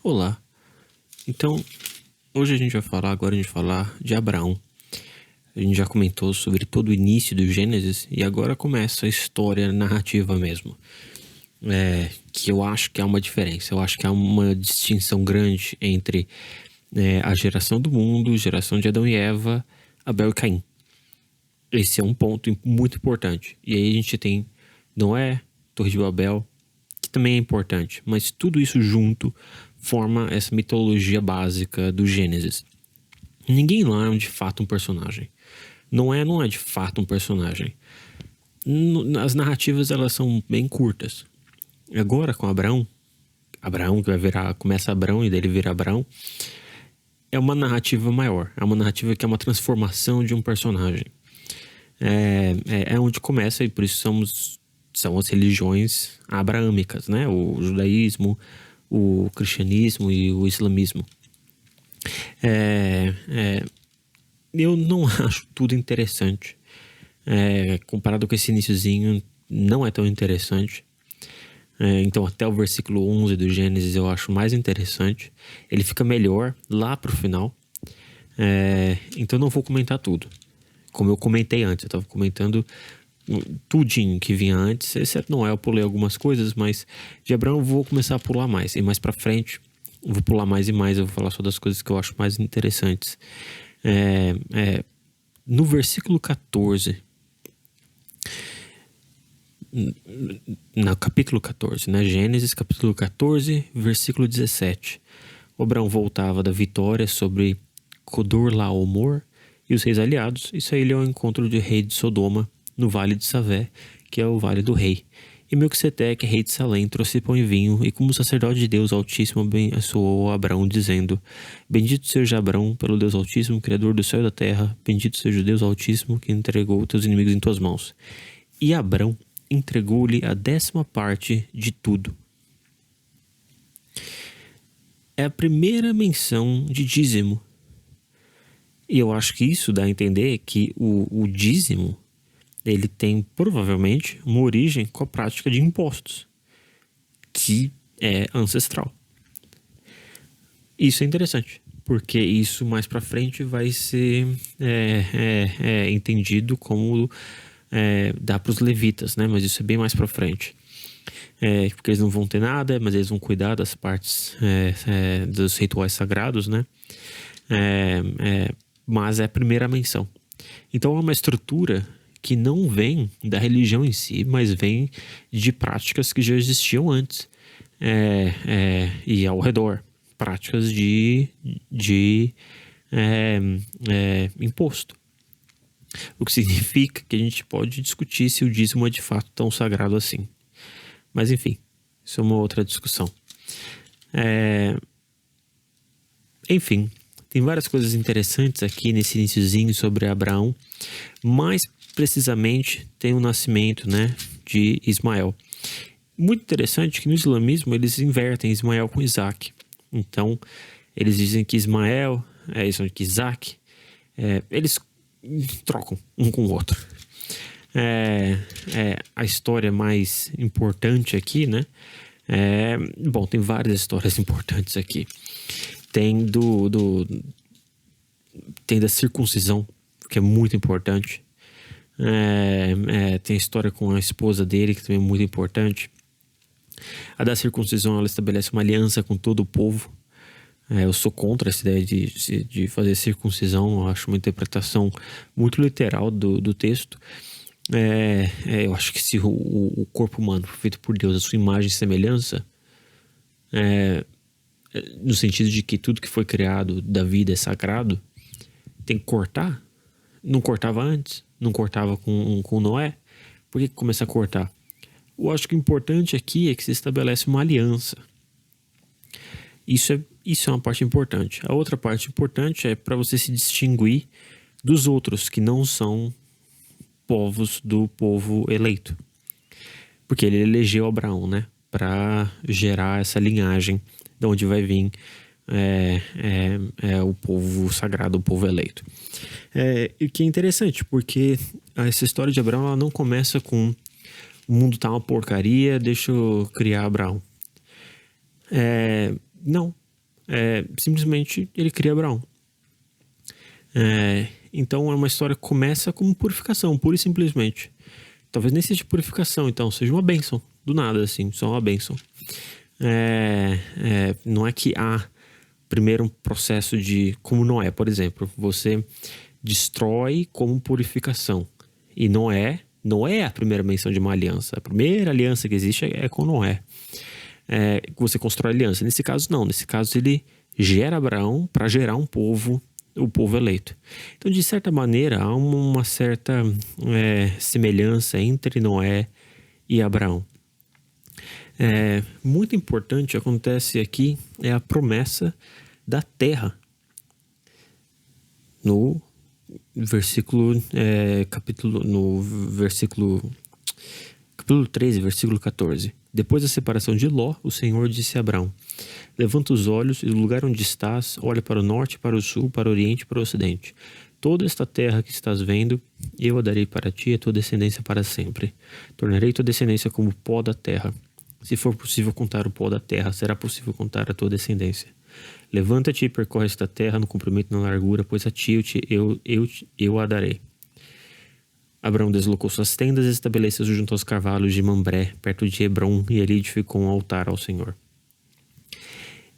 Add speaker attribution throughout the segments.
Speaker 1: Olá, então hoje agora a gente vai falar de Abraão. A gente já comentou sobre todo o início do Gênesis e agora começa a história narrativa mesmo. Que eu acho que há uma diferença, eu acho que há uma distinção grande entre a geração do mundo, geração de Adão e Eva, Abel e Caim. Esse é um ponto muito importante. E aí a gente tem Noé, Torre de Babel, que também é importante, mas tudo isso junto forma essa mitologia básica do Gênesis. Ninguém lá é de fato um personagem. Noé não é de fato um personagem. As narrativas elas são bem curtas. Agora com Abraão que começa Abraão e daí ele vira Abraão, é uma maior, é uma narrativa que é uma transformação de um personagem. É onde começa, e por isso são as religiões abraâmicas, né? O judaísmo, o cristianismo e o islamismo. Eu não acho tudo interessante. Comparado com esse iniciozinho, não é tão interessante. Então até o versículo 11 do Gênesis eu acho mais interessante. Ele fica melhor lá pro final. Então eu não vou comentar tudo. Como eu comentei antes, eu estava comentando tudinho que vinha antes, exceto Noé, eu pulei algumas coisas, mas de Abraão eu vou começar a pular mais. E mais pra frente, eu vou pular mais e mais, eu vou falar só das coisas que eu acho mais interessantes. No versículo 14, no capítulo 14, né? Gênesis capítulo 14, versículo 17. O Abraão voltava da vitória sobre Codorlaomer e os reis aliados, e saiu ao encontro do rei de Sodoma, no vale de Savé, que é o vale do rei. E Melquisedeque, rei de Salém, trouxe pão e vinho, e como sacerdote de Deus Altíssimo abençoou Abraão, dizendo: Bendito seja Abraão pelo Deus Altíssimo, Criador do céu e da terra, bendito seja o Deus Altíssimo, que entregou teus inimigos em tuas mãos. E Abraão entregou-lhe a 10ª parte de tudo. É a primeira menção de dízimo. E eu acho que isso dá a entender que o dízimo, ele tem provavelmente uma origem com a prática de impostos, que é ancestral. Isso é interessante, porque isso mais pra frente vai ser entendido como dá para os levitas, né? Mas isso é bem mais pra frente. Porque eles não vão ter nada, mas eles vão cuidar das partes dos rituais sagrados, né? Mas é a primeira menção. Então é uma estrutura que não vem da religião em si, mas vem de práticas que já existiam antes e ao redor. Práticas de imposto. O que significa que a gente pode discutir se o dízimo é de fato tão sagrado assim. Mas enfim, isso é uma outra discussão. Enfim, tem várias coisas interessantes aqui nesse iniciozinho sobre Abraão. Mais precisamente tem o nascimento, né, de Ismael. Muito interessante que no islamismo eles invertem Ismael com Isaac. Então, eles dizem que Ismael que Isaac, eles trocam um com o outro. A história mais importante aqui, né? Bom, tem várias histórias importantes aqui. Tem tem da circuncisão, que é muito importante. Tem a história com a esposa dele, que também é muito importante. A da circuncisão, ela estabelece uma aliança com todo o povo. Eu sou contra essa ideia de fazer circuncisão. Eu acho uma interpretação muito literal do texto. Eu acho que se o corpo humano foi feito por Deus, a sua imagem e semelhança, no sentido de que tudo que foi criado da vida é sagrado, tem que cortar. Não cortava antes, não cortava com Noé. Por que começa a cortar? Eu acho que o importante aqui é que se estabelece uma aliança. Isso é uma parte importante. A outra parte importante é para você se distinguir dos outros que não são povos do povo eleito. Porque ele elegeu Abraão, né? Para gerar essa linhagem de onde vai vir o povo sagrado, o povo eleito. E que é interessante, porque essa história de Abraão ela não começa com o mundo tá uma porcaria, deixa eu criar Abraão. Não. simplesmente ele cria Abraão. Então é uma história que começa como purificação, pura e simplesmente. Talvez nem seja purificação, então, seja uma bênção. Do nada, assim, só uma bênção. Não é que há primeiro um processo de... Como Noé, por exemplo. Você destrói como purificação. E Noé é a primeira menção de uma aliança. A primeira aliança que existe é com Noé. Você constrói aliança. Nesse caso, não. Nesse caso, ele gera Abraão para gerar um povo, o povo eleito. Então, de certa maneira, há uma certa semelhança entre Noé e Abraão. Muito importante acontece aqui é a promessa da terra. No versículo capítulo 13, versículo 14. Depois da separação de Ló, o Senhor disse a Abraão: levanta os olhos e do lugar onde estás, olha para o norte, para o sul, para o oriente e para o ocidente. Toda esta terra que estás vendo, eu a darei para ti e a tua descendência para sempre. Tornarei tua descendência como o pó da terra. Se for possível contar o pó da terra, será possível contar a tua descendência. Levanta-te e percorre esta terra no comprimento e na largura, pois a ti eu a darei. Abraão deslocou suas tendas e estabeleceu-se junto aos carvalhos de Mambré, perto de Hebrom, e ali edificou um altar ao Senhor.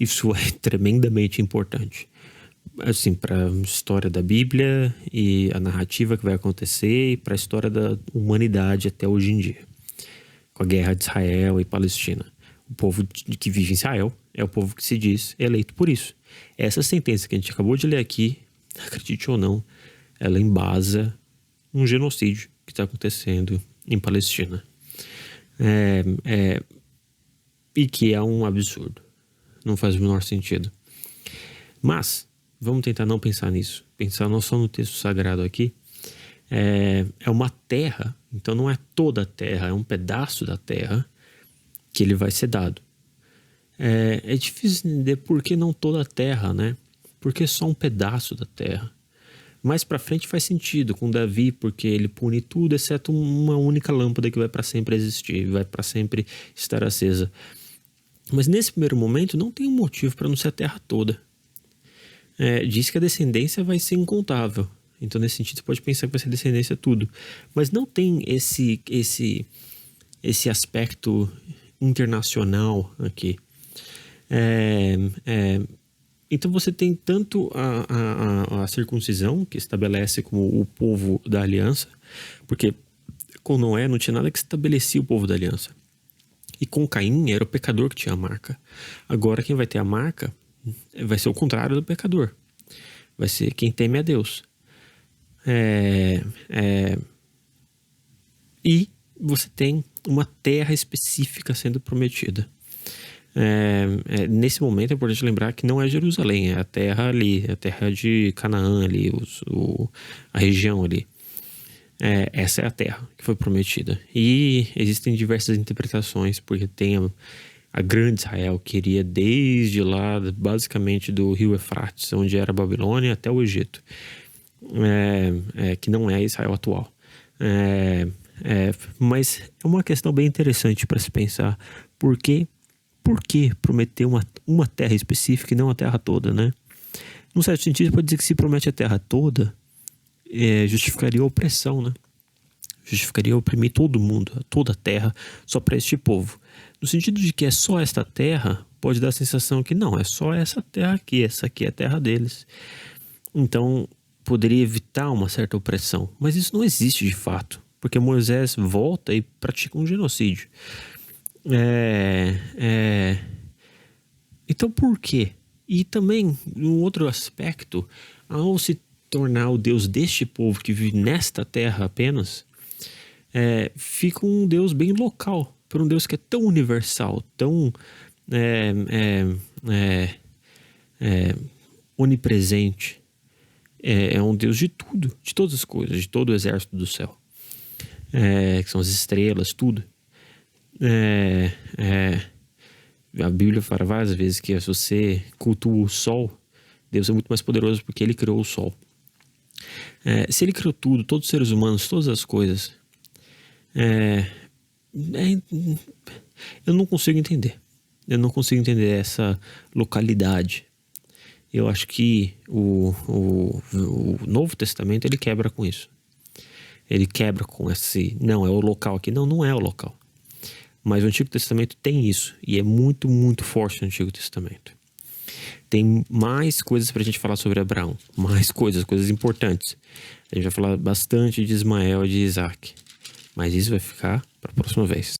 Speaker 1: Isso é tremendamente importante, assim, para a história da Bíblia e a narrativa que vai acontecer e para a história da humanidade até hoje em dia, com a guerra de Israel e Palestina. O povo que vive em Israel é o povo que se diz eleito por isso. Essa sentença que a gente acabou de ler aqui, acredite ou não, ela embasa um genocídio que está acontecendo em Palestina. E que é um absurdo. Não faz o menor sentido. Mas, vamos tentar não pensar nisso. Pensar não só no texto sagrado aqui. É uma terra, então não é toda a terra, é um pedaço da terra que ele vai ser dado. É difícil entender por que não toda a terra, né? Por que só um pedaço da terra? Mais pra frente faz sentido com Davi, porque ele pune tudo, exceto uma única lâmpada que vai para sempre existir, vai para sempre estar acesa. Mas nesse primeiro momento não tem um motivo para não ser a terra toda. Diz que a descendência vai ser incontável. Então nesse sentido você pode pensar que vai ser descendência tudo. Mas não tem esse aspecto internacional aqui. Então você tem tanto a circuncisão, que estabelece como o povo da aliança, porque com Noé não tinha nada que estabelecia o povo da aliança. E com Caim era o pecador que tinha a marca. Agora quem vai ter a marca vai ser o contrário do pecador. Vai ser quem teme a Deus. E você tem uma terra específica sendo prometida. Nesse momento é importante lembrar que não é Jerusalém, é a terra ali, é a terra de Canaã ali, a região ali. Essa é a terra que foi prometida. E existem diversas interpretações, porque tem a grande Israel, que iria desde lá, basicamente do rio Eufrates, onde era a Babilônia, até o Egito. Que não é Israel atual. Mas é uma questão bem interessante para se pensar. Por que prometer uma terra específica e não a terra toda, né? Num certo sentido, pode dizer que se promete a terra toda, justificaria a opressão, né? Justificaria oprimir todo mundo, toda a terra, só para este povo. No sentido de que é só esta terra, pode dar a sensação que não, é só essa terra aqui, essa aqui é a terra deles. Então, poderia evitar uma certa opressão. Mas isso não existe de fato, porque Moisés volta e pratica um genocídio. Então por quê? E também, um outro aspecto, ao se tornar o Deus deste povo que vive nesta terra apenas, fica um Deus bem local, por um Deus que é tão universal, tão onipresente. É um Deus de tudo, de todas as coisas, de todo o exército do céu, que são as estrelas, tudo. A Bíblia fala várias vezes que se você cultua o sol, Deus é muito mais poderoso porque ele criou o sol. Se ele criou tudo, todos os seres humanos, todas as coisas, eu não consigo entender. Eu não consigo entender essa localidade Eu acho que o Novo Testamento, ele quebra com isso. Ele quebra com esse... Não, é o local aqui. Não, não é o local. Mas o Antigo Testamento tem isso. E é muito, muito forte no Antigo Testamento. Tem mais coisas pra gente falar sobre Abraão. Mais coisas importantes. A gente vai falar bastante de Ismael e de Isaac. Mas isso vai ficar para a próxima vez.